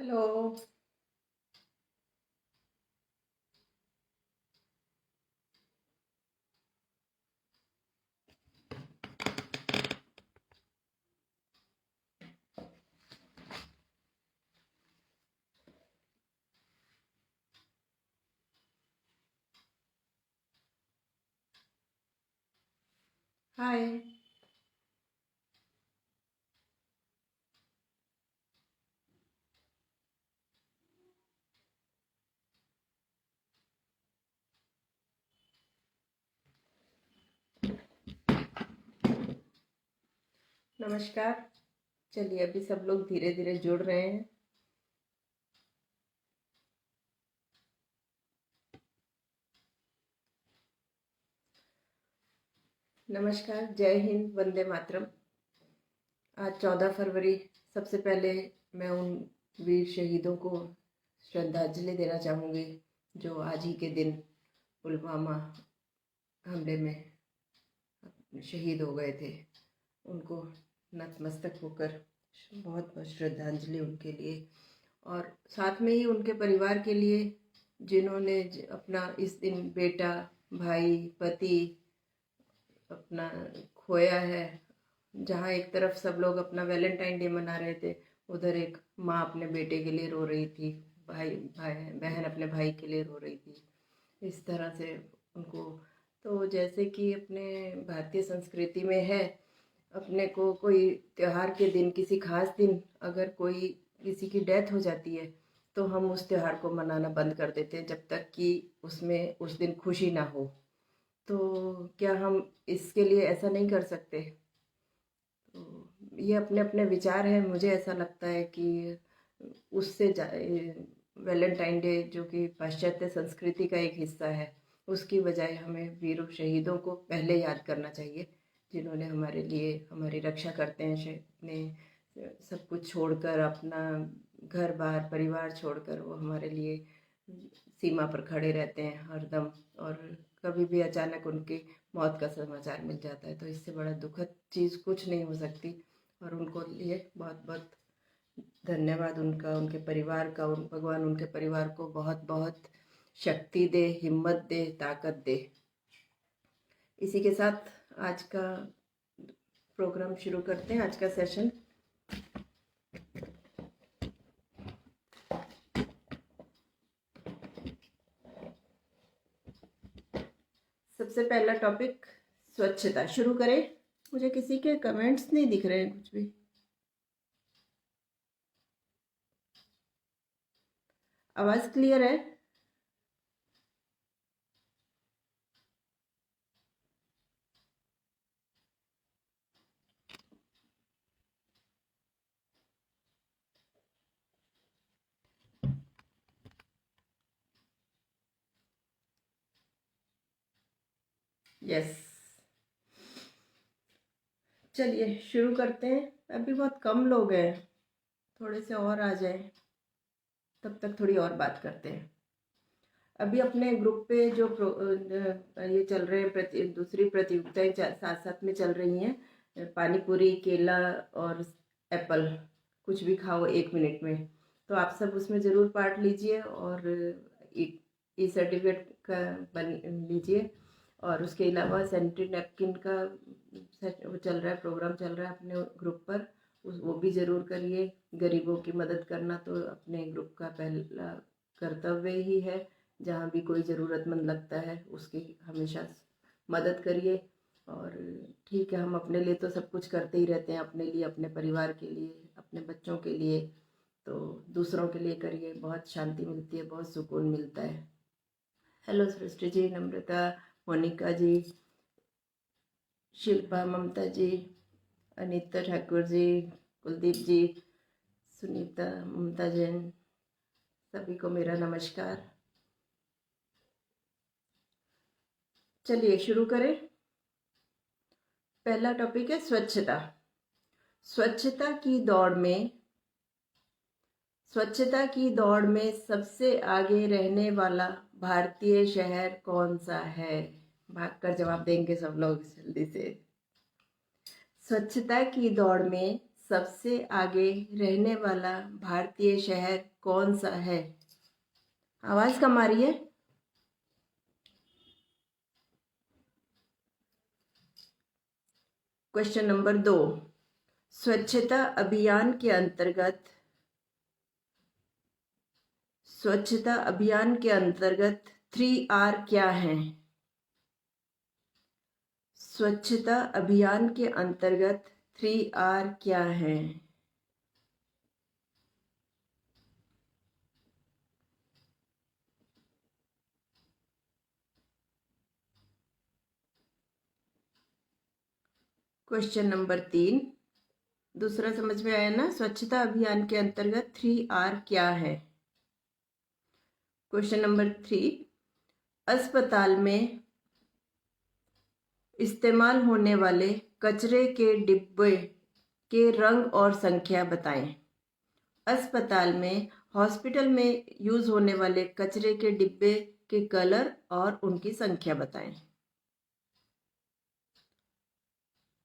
Hello. हाय। नमस्कार। चलिए अभी सब लोग धीरे धीरे जुड़ रहे हैं। नमस्कार, जय हिंद, वंदे मातरम। आज 14 फरवरी। सबसे पहले मैं उन वीर शहीदों को श्रद्धांजलि देना चाहूँगी जो आज ही के दिन पुलवामा हमले में शहीद हो गए थे। उनको नतमस्तक होकर बहुत बहुत श्रद्धांजलि उनके लिए, और साथ में ही उनके परिवार के लिए जिन्होंने अपना इस दिन बेटा, भाई, पति अपना खोया है। जहाँ एक तरफ सब लोग अपना वैलेंटाइन डे मना रहे थे, उधर एक माँ अपने बेटे के लिए रो रही थी, भाई बहन अपने भाई के लिए रो रही थी। इस तरह से उनको, तो जैसे कि अपने भारतीय संस्कृति में है, अपने को कोई त्योहार के दिन, किसी खास दिन अगर कोई किसी की डेथ हो जाती है तो हम उस त्योहार को मनाना बंद कर देते हैं जब तक कि उसमें उस दिन खुशी ना हो। तो क्या हम इसके लिए ऐसा नहीं कर सकते? तो ये अपने अपने विचार हैं। मुझे ऐसा लगता है कि उससे वैलेंटाइन डे जो कि पाश्चात्य संस्कृति का एक हिस्सा है, उसकी बजाय हमें वीरों शहीदों को पहले याद करना चाहिए, जिन्होंने हमारे लिए हमारी रक्षा करते हैं। अपने सब कुछ छोड़कर, अपना घर बार परिवार छोड़कर वो हमारे लिए सीमा पर खड़े रहते हैं हरदम। और कभी भी अचानक उनकी मौत का समाचार मिल जाता है तो इससे बड़ा दुखद चीज़ कुछ नहीं हो सकती। और उनको लिए बहुत बहुत धन्यवाद उनका, उनके परिवार का। उन भगवान उनके परिवार को बहुत बहुत शक्ति दे, हिम्मत दे, ताकत दे। इसी के साथ आज का प्रोग्राम शुरू करते हैं, आज का सेशन। सबसे पहला टॉपिक स्वच्छता। शुरू करें। मुझे किसी के कमेंट्स नहीं दिख रहे हैं कुछ भी। आवाज़ क्लियर है? यस। चलिए शुरू करते हैं। अभी बहुत कम लोग हैं, थोड़े से और आ जाएं, तब तक थोड़ी और बात करते हैं। अभी अपने ग्रुप पे जो ये चल रहे हैं, दूसरी प्रतियोगिताएं साथ साथ में चल रही हैं। पानी पूरी, केला और एप्पल, कुछ भी खाओ 1 मिनट में। तो आप सब उसमें ज़रूर पार्ट लीजिए और ई सर्टिफिकेट का बन लीजिए। और उसके अलावा सैनिटरी नैपकिन का वो चल रहा है, प्रोग्राम चल रहा है अपने ग्रुप पर, वो भी ज़रूर करिए। गरीबों की मदद करना तो अपने ग्रुप का पहला कर्तव्य ही है। जहाँ भी कोई ज़रूरतमंद लगता है उसकी हमेशा मदद करिए। और ठीक है, हम अपने लिए तो सब कुछ करते ही रहते हैं, अपने लिए, अपने परिवार के लिए, अपने बच्चों के लिए, तो दूसरों के लिए करिए। बहुत शांति मिलती है, बहुत सुकून मिलता है। हेलो सृष्टि जी, नम्रता, मोनिका जी, शिल्पा, ममता जी, अनीता ठाकुर जी, कुलदीप जी, सुनीता, ममता जैन, सभी को मेरा नमस्कार। चलिए शुरू करें। पहला टॉपिक है स्वच्छता। स्वच्छता की दौड़ में स्वच्छता की दौड़ में सबसे आगे रहने वाला भारतीय शहर कौन सा है? भागकर जवाब देंगे सब लोग जल्दी से। स्वच्छता की दौड़ में सबसे आगे रहने वाला भारतीय शहर कौन सा है? आवाज कम आ रही है। क्वेश्चन नंबर 2, स्वच्छता अभियान के अंतर्गत 3R क्या है? स्वच्छता अभियान के अंतर्गत 3R क्या है? क्वेश्चन नंबर 3, दूसरा समझ में आया ना? स्वच्छता अभियान के अंतर्गत 3R क्या है? क्वेश्चन नंबर 3, अस्पताल में इस्तेमाल होने वाले कचरे के डिब्बे के रंग और संख्या बताएं। अस्पताल में, हॉस्पिटल में यूज होने वाले कचरे के डिब्बे के कलर और उनकी संख्या बताएं।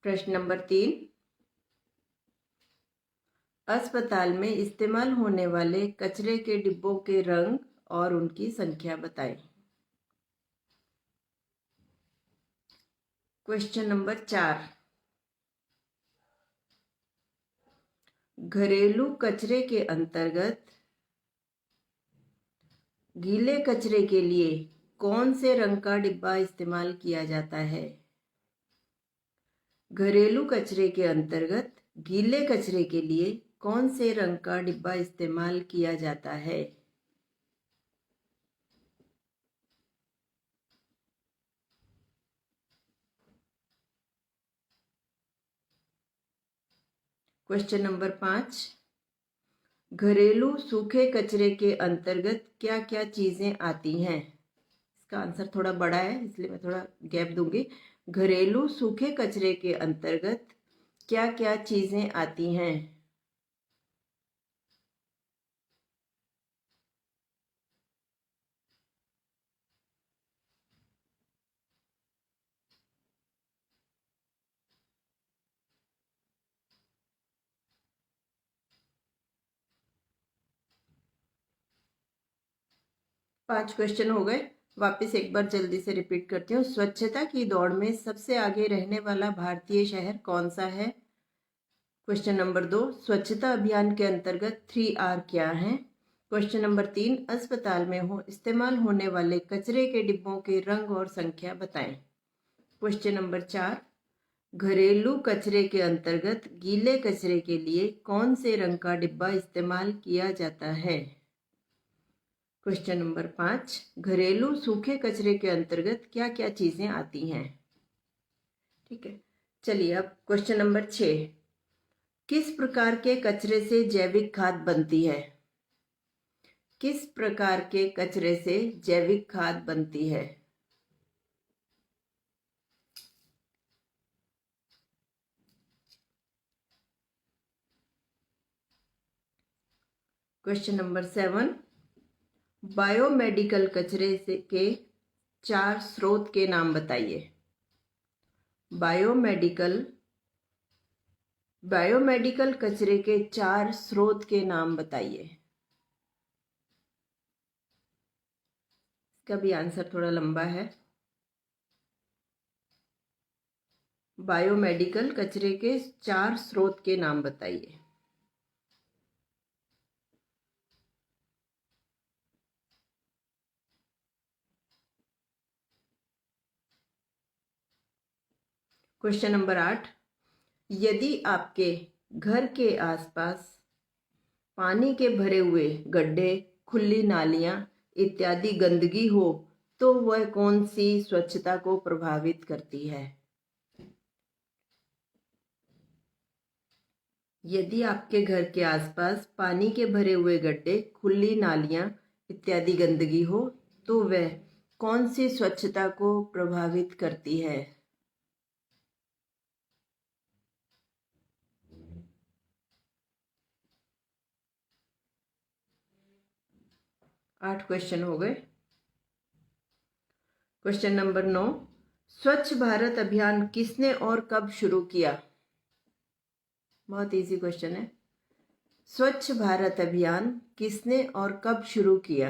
प्रश्न नंबर 3, अस्पताल में इस्तेमाल होने वाले कचरे के डिब्बों के रंग और उनकी संख्या बताएं। क्वेश्चन नंबर 4, घरेलू कचरे के अंतर्गत गीले कचरे के लिए कौन से रंग का डिब्बा इस्तेमाल किया जाता है? घरेलू कचरे के अंतर्गत गीले कचरे के लिए कौन से रंग का डिब्बा इस्तेमाल किया जाता है? क्वेश्चन नंबर 5, घरेलू सूखे कचरे के अंतर्गत क्या क्या चीजें आती हैं? इसका आंसर थोड़ा बड़ा है इसलिए मैं थोड़ा गैप दूंगी। घरेलू सूखे कचरे के अंतर्गत क्या क्या चीजें आती हैं? पांच क्वेश्चन हो गए। वापस एक बार जल्दी से रिपीट करती हूँ। स्वच्छता की दौड़ में सबसे आगे रहने वाला भारतीय शहर कौन सा है? क्वेश्चन नंबर 2, स्वच्छता अभियान के अंतर्गत 3R क्या है? क्वेश्चन नंबर 3, अस्पताल में इस्तेमाल होने वाले कचरे के डिब्बों के रंग और संख्या बताएं। क्वेश्चन नंबर 4, घरेलू कचरे के अंतर्गत गीले कचरे के लिए कौन से रंग का डिब्बा इस्तेमाल किया जाता है? क्वेश्चन नंबर 5, घरेलू सूखे कचरे के अंतर्गत क्या क्या चीजें आती हैं? ठीक है, चलिए अब क्वेश्चन नंबर 6, किस प्रकार के कचरे से जैविक खाद बनती है? किस प्रकार के कचरे से जैविक खाद बनती है? क्वेश्चन नंबर 7, बायोमेडिकल कचरे से के 4 स्रोत के नाम बताइए। बायोमेडिकल कचरे के 4 स्रोत के नाम बताइए। इसका भी आंसर थोड़ा लंबा है। बायोमेडिकल कचरे के 4 स्रोत के नाम बताइए। क्वेश्चन नंबर 8, यदि आपके घर के आसपास पानी के भरे हुए गड्ढे, खुली नालियां इत्यादि गंदगी हो तो वह कौन सी स्वच्छता को प्रभावित करती है? यदि आपके घर के आसपास पानी के भरे हुए गड्ढे, खुली नालियां इत्यादि गंदगी हो तो वह कौन सी स्वच्छता को प्रभावित करती है? 8 क्वेश्चन हो गए। क्वेश्चन नंबर 9, स्वच्छ भारत अभियान किसने और कब शुरू किया? बहुत इजी क्वेश्चन है। स्वच्छ भारत अभियान किसने और कब शुरू किया?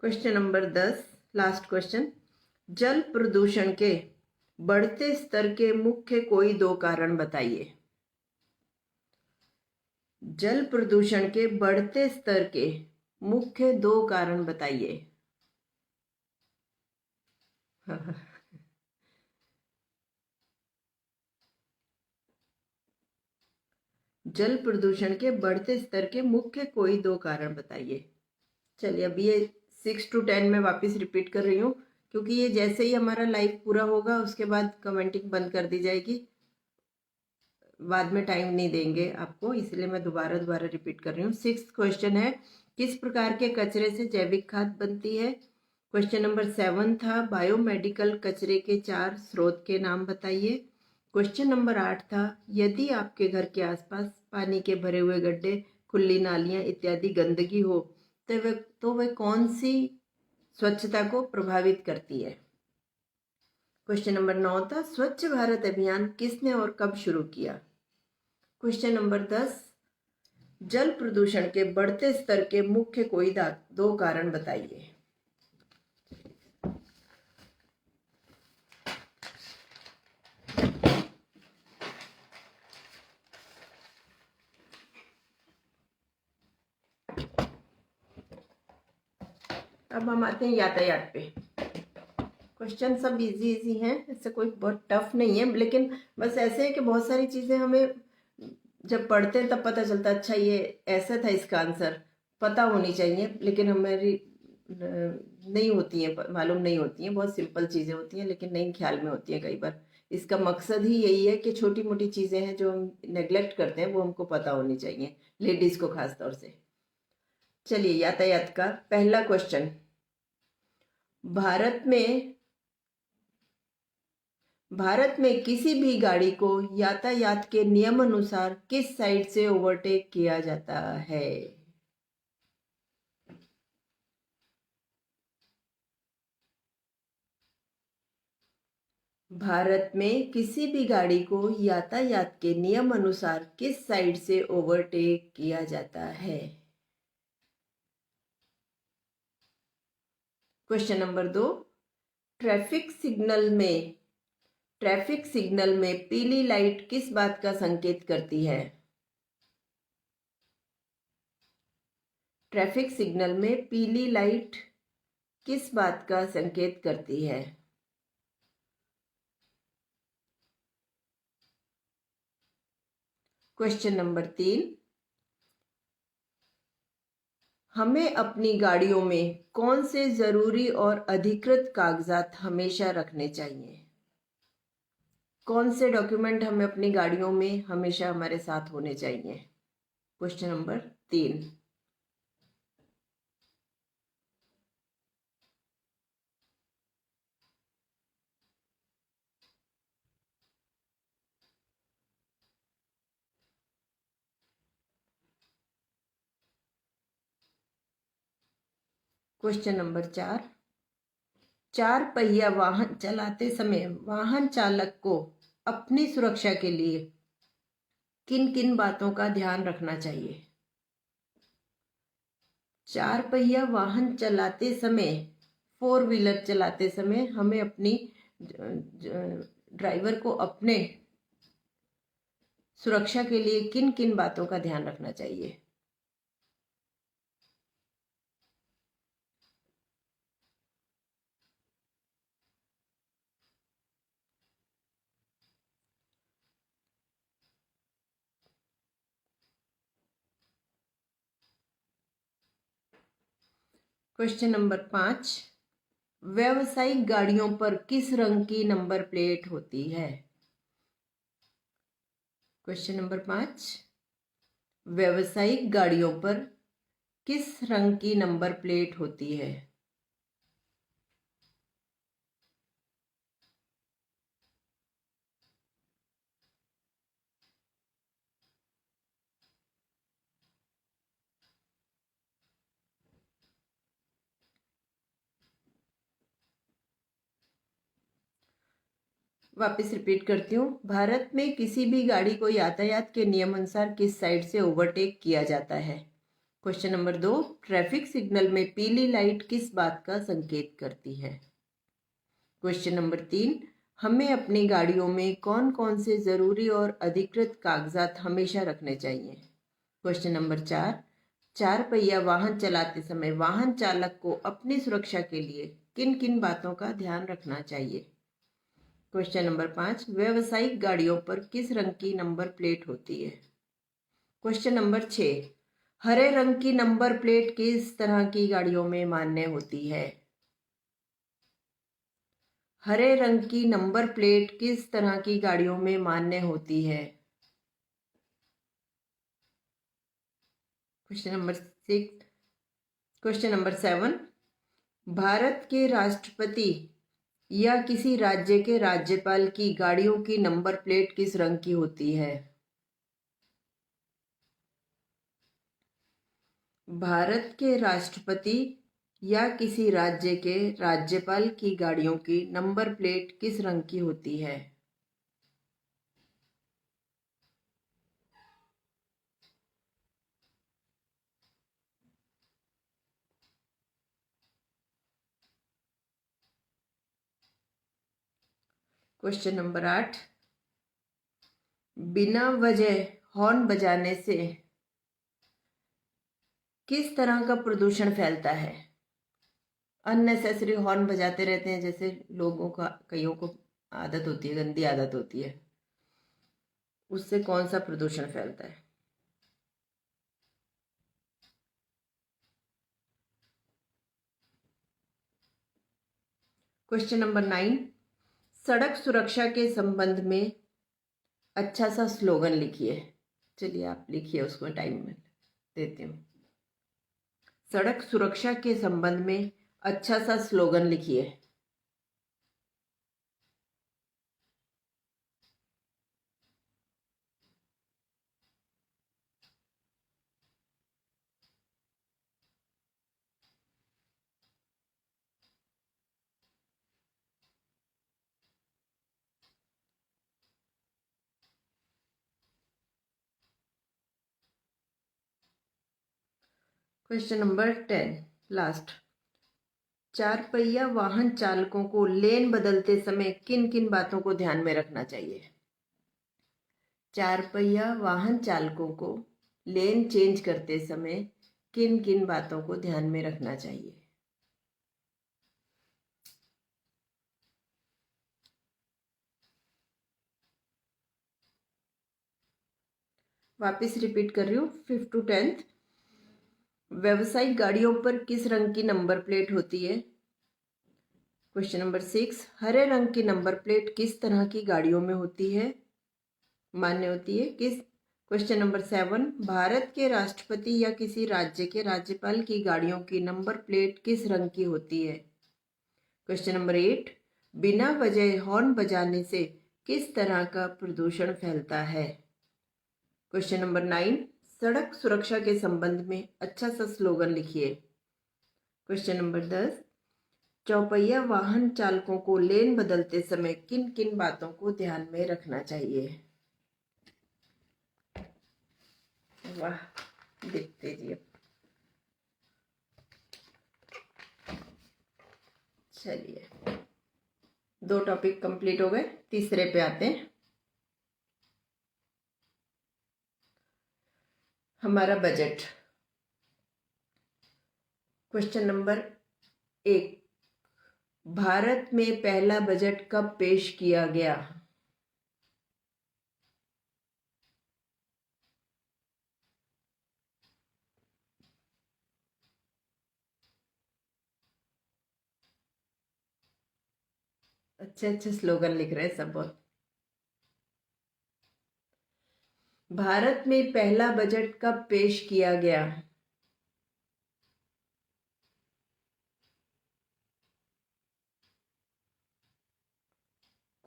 Question number 10, last question. जल प्रदूषण के बढ़ते स्तर के मुख्य कोई दो कारण बताइए। जल प्रदूषण के बढ़ते स्तर के मुख्य दो कारण बताइए। जल प्रदूषण के बढ़ते स्तर के मुख्य कोई दो कारण बताइए। चलिए, अब ये 6 to 10 में वापस रिपीट कर रही हूँ, क्योंकि ये जैसे ही हमारा लाइव पूरा होगा उसके बाद कमेंटिंग बंद कर दी जाएगी, बाद में टाइम नहीं देंगे आपको, इसलिए मैं दोबारा रिपीट कर रही हूँ। 6th क्वेश्चन है, किस प्रकार के कचरे से जैविक खाद बनती है? क्वेश्चन नंबर 7 था, बायोमेडिकल कचरे के 4 स्रोत के नाम बताइए। क्वेश्चन नंबर 8 था, यदि आपके घर के आसपास पानी के भरे हुए गड्ढे, खुली नालियां इत्यादि गंदगी हो तो वह कौन सी स्वच्छता को प्रभावित करती है? क्वेश्चन नंबर 9 था, स्वच्छ भारत अभियान किसने और कब शुरू किया? क्वेश्चन नंबर 10, जल प्रदूषण के बढ़ते स्तर के मुख्य कोई दो कारण बताइए। अब हम आते हैं यातायात पे। क्वेश्चन सब इजी हैं, इससे कोई बहुत टफ नहीं है, लेकिन बस ऐसे है कि बहुत सारी चीज़ें हमें जब पढ़ते हैं तब पता चलता है, अच्छा ये ऐसा था, इसका आंसर पता होनी चाहिए, लेकिन हमारी नहीं होती हैं, मालूम नहीं होती हैं। बहुत सिंपल चीज़ें होती हैं लेकिन नहीं ख्याल में होती हैं कई बार। इसका मकसद ही यही है कि छोटी मोटी चीज़ें हैं जो हम नेग्लेक्ट करते हैं, वो हमको पता होनी चाहिए, लेडीज़ को खास तौर से। चलिए, यातायात का पहला क्वेश्चन, भारत में किसी भी गाड़ी को यातायात के नियम अनुसार किस साइड से ओवरटेक किया जाता है? भारत में किसी भी गाड़ी को यातायात के नियम अनुसार किस साइड से ओवरटेक किया जाता है? क्वेश्चन नंबर 2, ट्रैफिक सिग्नल में पीली लाइट किस बात का संकेत करती है? ट्रैफिक सिग्नल में पीली लाइट किस बात का संकेत करती है? क्वेश्चन नंबर 3, हमें अपनी गाड़ियों में कौन से जरूरी और अधिकृत कागजात हमेशा रखने चाहिए? कौन से डॉक्यूमेंट हमें अपनी गाड़ियों में हमेशा हमारे साथ होने चाहिए? Question number 3। क्वेश्चन नंबर 4, 4 पहिया वाहन चलाते समय वाहन चालक को अपनी सुरक्षा के लिए किन किन बातों का ध्यान रखना चाहिए? 4 पहिया वाहन चलाते समय, 4 व्हीलर चलाते समय हमें अपनी ड्राइवर को अपने सुरक्षा के लिए किन किन बातों का ध्यान रखना चाहिए? क्वेश्चन नंबर 5, व्यावसायिक गाड़ियों पर किस रंग की नंबर प्लेट होती है? क्वेश्चन नंबर 5, व्यावसायिक गाड़ियों पर किस रंग की नंबर प्लेट होती है? वापस रिपीट करती हूँ। भारत में किसी भी गाड़ी को यातायात के नियम अनुसार किस साइड से ओवरटेक किया जाता है? क्वेश्चन नंबर 2, ट्रैफिक सिग्नल में पीली लाइट किस बात का संकेत करती है? क्वेश्चन नंबर 3, हमें अपनी गाड़ियों में कौन कौन से ज़रूरी और अधिकृत कागजात हमेशा रखने चाहिए? क्वेश्चन नंबर 4, चार पहिया वाहन चलाते समय वाहन चालक को अपनी सुरक्षा के लिए किन किन बातों का ध्यान रखना चाहिए? क्वेश्चन नंबर 5, व्यावसायिक गाड़ियों पर किस रंग की नंबर प्लेट होती है? क्वेश्चन नंबर 6, हरे रंग की नंबर प्लेट किस तरह की गाड़ियों में मान्य होती है? हरे रंग की नंबर प्लेट किस तरह की गाड़ियों में मान्य होती है? Question number 6, question number 7, Bharat के राष्ट्रपति या किसी राज्य के राज्यपाल की गाड़ियों की नंबर प्लेट किस रंग की होती है? भारत के राष्ट्रपति या किसी राज्य के राज्यपाल की गाड़ियों की नंबर प्लेट किस रंग की होती है? क्वेश्चन नंबर 8, बिना वजह हॉर्न बजाने से किस तरह का प्रदूषण फैलता है? अननेसेसरी हॉर्न बजाते रहते हैं, जैसे लोगों का कईयों को आदत होती है, गंदी आदत होती है, उससे कौन सा प्रदूषण फैलता है? क्वेश्चन नंबर 9, सड़क सुरक्षा के संबंध में अच्छा सा स्लोगन लिखिए। चलिए आप लिखिए, उसको टाइम में देती हूँ। सड़क सुरक्षा के संबंध में अच्छा सा स्लोगन लिखिए। क्वेश्चन नंबर 10 लास्ट, चार पहिया वाहन चालकों को लेन बदलते समय किन किन बातों को ध्यान में रखना चाहिए? चार पहिया वाहन चालकों को लेन चेंज करते समय किन किन बातों को ध्यान में रखना चाहिए? वापस रिपीट कर रही हूँ, 5 to 10, व्यावसायिक गाड़ियों पर किस रंग की नंबर प्लेट होती है? क्वेश्चन नंबर 6, हरे रंग की नंबर प्लेट किस तरह की गाड़ियों में होती है, मान्य होती है? किस क्वेश्चन नंबर 7, भारत के राष्ट्रपति या किसी राज्य के राज्यपाल की गाड़ियों की नंबर प्लेट किस रंग की होती है? क्वेश्चन नंबर 8, बिना वजह हॉर्न बजाने से किस तरह का प्रदूषण फैलता है? क्वेश्चन नंबर 9, सड़क सुरक्षा के संबंध में अच्छा सा स्लोगन लिखिए। क्वेश्चन नंबर 10, चौपहिया वाहन चालकों को लेन बदलते समय किन किन बातों को ध्यान में रखना चाहिए? वाह, देखते जी। चलिए, 2 टॉपिक कंप्लीट हो गए, तीसरे पे आते हैं। हमारा बजट। क्वेश्चन नंबर 1, भारत में पहला बजट कब पेश किया गया? अच्छे अच्छे स्लोगन लिख रहे हैं सब बहुत। भारत में पहला बजट कब पेश किया गया?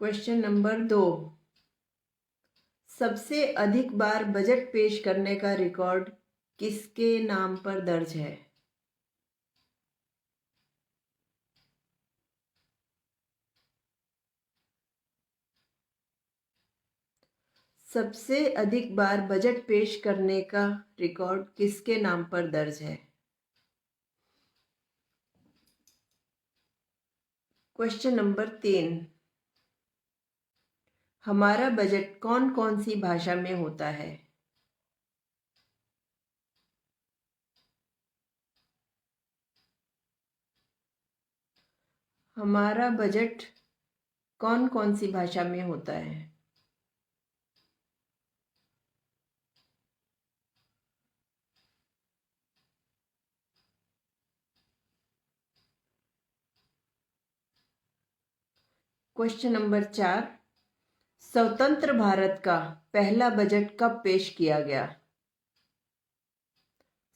क्वेश्चन नंबर 2, सबसे अधिक बार बजट पेश करने का रिकॉर्ड किसके नाम पर दर्ज है? सबसे अधिक बार बजट पेश करने का रिकॉर्ड किसके नाम पर दर्ज है? क्वेश्चन नंबर 3, हमारा बजट कौन कौन सी भाषा में होता है? हमारा बजट कौन कौन सी भाषा में होता है? क्वेश्चन नंबर 4, स्वतंत्र भारत का पहला बजट कब पेश किया गया?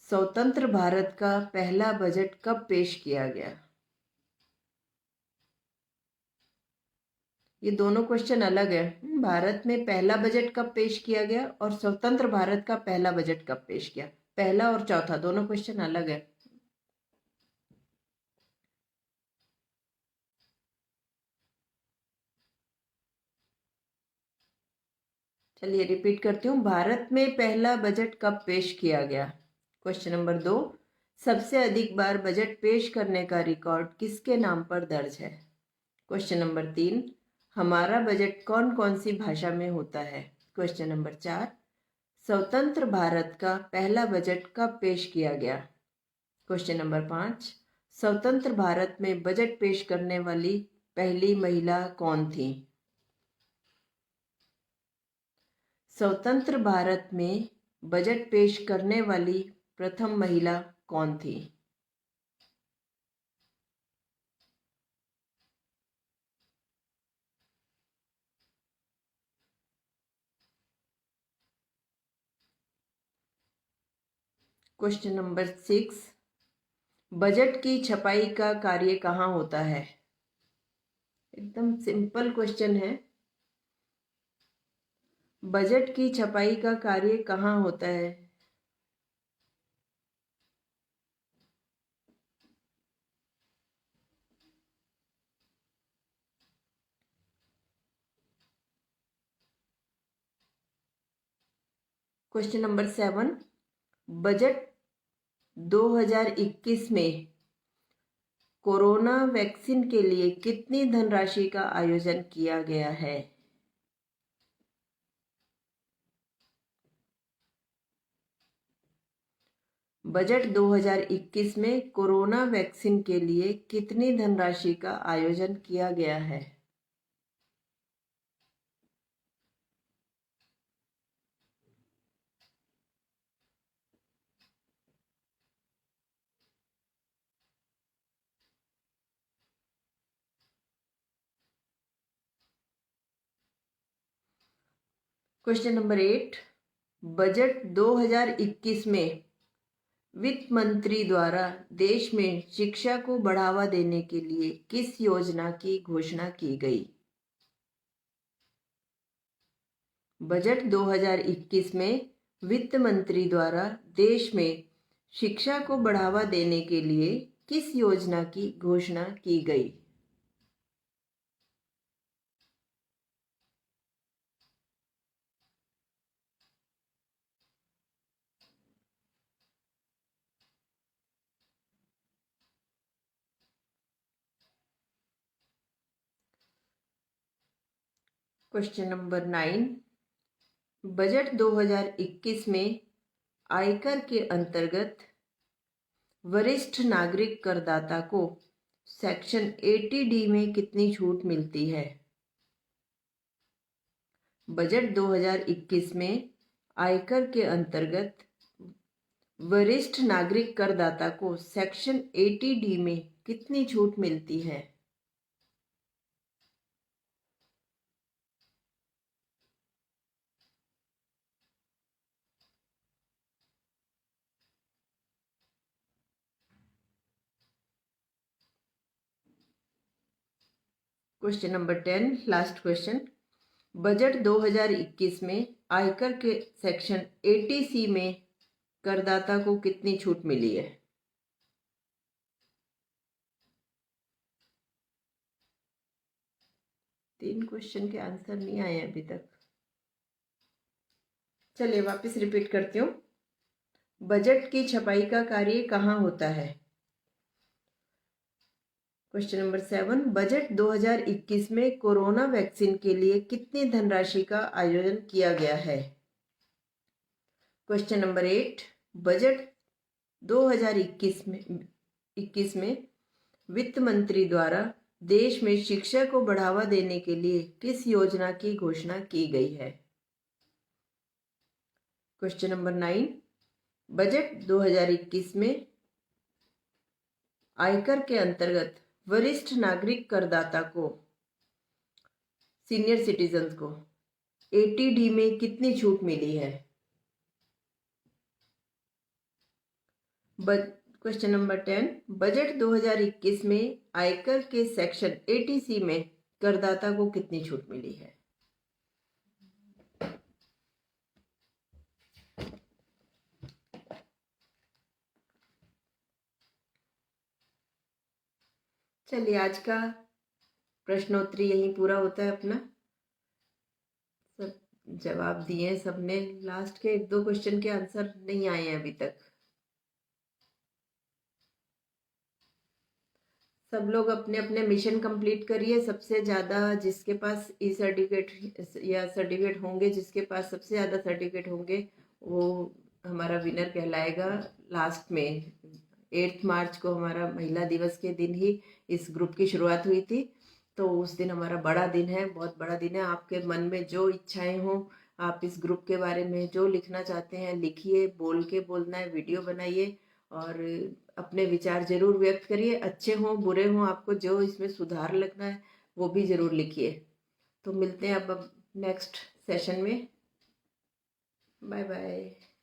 स्वतंत्र भारत का पहला बजट कब पेश किया गया? ये दोनों क्वेश्चन अलग है। भारत में पहला बजट कब पेश किया गया और स्वतंत्र भारत का पहला बजट कब पेश किया, पहला और चौथा दोनों क्वेश्चन अलग है। चलिए रिपीट करती हूँ, भारत में पहला बजट कब पेश किया गया? क्वेश्चन नंबर 2, सबसे अधिक बार बजट पेश करने का रिकॉर्ड किसके नाम पर दर्ज है? क्वेश्चन नंबर 3, हमारा बजट कौन कौन सी भाषा में होता है? क्वेश्चन नंबर 4, स्वतंत्र भारत का पहला बजट कब पेश किया गया? क्वेश्चन नंबर 5, स्वतंत्र भारत में बजट पेश करने वाली पहली महिला कौन थी? स्वतंत्र भारत में बजट पेश करने वाली प्रथम महिला कौन थी? क्वेश्चन नंबर 6, बजट की छपाई का कार्य कहाँ होता है? एकदम सिंपल क्वेश्चन है। बजट की छपाई का कार्य कहाँ होता है? क्वेश्चन नंबर 7, बजट 2021 में कोरोना वैक्सीन के लिए कितनी धनराशि का आयोजन किया गया है? बजट 2021 में कोरोना वैक्सीन के लिए कितनी धनराशि का आयोजन किया गया है? क्वेश्चन नंबर 8, बजट 2021 में वित्त मंत्री द्वारा देश में शिक्षा को बढ़ावा देने के लिए किस योजना की घोषणा की गई? बजट 2021 में वित्त मंत्री द्वारा देश में शिक्षा को बढ़ावा देने के लिए किस योजना की घोषणा की गई? क्वेश्चन नंबर 9, बजट 2021 में आयकर के अंतर्गत वरिष्ठ नागरिक करदाता को सेक्शन 80D में कितनी छूट मिलती है? बजट 2021 में आयकर के अंतर्गत वरिष्ठ नागरिक करदाता को सेक्शन 80D में कितनी छूट मिलती है? Question number 10, last question, budget 2021 में आयकर के सेक्शन 80C में करदाता को कितनी छूट मिली है? 3 क्वेश्चन के आंसर नहीं आए अभी तक। चलिए वापस रिपीट करती हूँ। बजट की छपाई का कार्य कहाँ होता है? क्वेश्चन नंबर 7, बजट 2021 में कोरोना वैक्सीन के लिए कितनी धनराशि का आयोजन किया गया है? क्वेश्चन नंबर 8, बजट 2021 में वित्त मंत्री द्वारा देश में शिक्षा को बढ़ावा देने के लिए किस योजना की घोषणा की गई है? क्वेश्चन नंबर 9, बजट 2021 में आयकर के अंतर्गत वरिष्ठ नागरिक करदाता को, सीनियर सिटीजन को एटीडी में कितनी छूट मिली है? क्वेश्चन नंबर 10, बजट 2021 में आयकर के सेक्शन 80C में करदाता को कितनी छूट मिली है? चलिए आज का प्रश्नोत्तरी यहीं पूरा होता है अपना। सब जवाब दिए सबने। लास्ट के 1-2 क्वेश्चन के आंसर नहीं आए हैं अभी तक। सब लोग अपने अपने मिशन कंप्लीट करिए। सबसे ज़्यादा जिसके पास ई सर्टिफिकेट या सर्टिफिकेट होंगे, जिसके पास सबसे ज़्यादा सर्टिफिकेट होंगे वो हमारा विनर कहलाएगा। लास्ट में 8 मार्च को हमारा महिला दिवस के दिन ही इस ग्रुप की शुरुआत हुई थी, तो उस दिन हमारा बड़ा दिन है, बहुत बड़ा दिन है। आपके मन में जो इच्छाएं हों, आप इस ग्रुप के बारे में जो लिखना चाहते हैं लिखिए, बोल के बोलना है, वीडियो बनाइए और अपने विचार जरूर व्यक्त करिए। अच्छे हों बुरे हों, आपको जो इसमें सुधार लगना है वो भी जरूर लिखिए। तो मिलते हैं अब नेक्स्ट सेशन में। Bye bye.